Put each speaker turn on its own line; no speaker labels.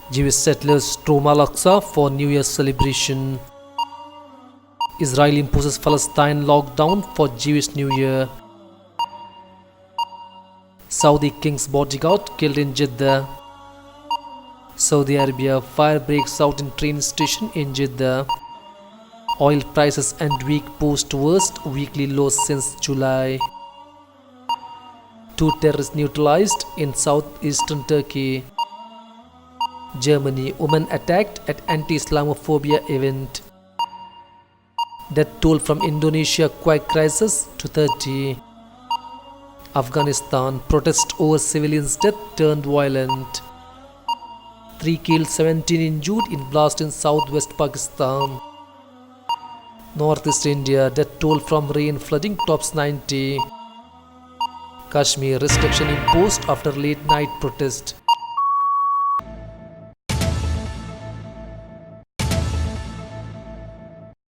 Jewish settlers storm Al-AQSA for New Year celebration. Israel imposes Palestine lockdown for Jewish New Year. Saudi king's bodyguard killed in Jeddah. Saudi Arabia, fire breaks out in train station in Jeddah. Oil prices end week post worst weekly lows since July. 2 terrorists neutralized in southeastern Turkey. Germany, woman attacked at anti-Islamophobia event. Death toll from Indonesia quake crisis to 30. Afghanistan, protest over civilians' death turned violent. 3 killed, 17 injured in blast in southwest Pakistan. Northeast India, death toll from rain flooding tops 90. Kashmir, restriction imposed after late night protest.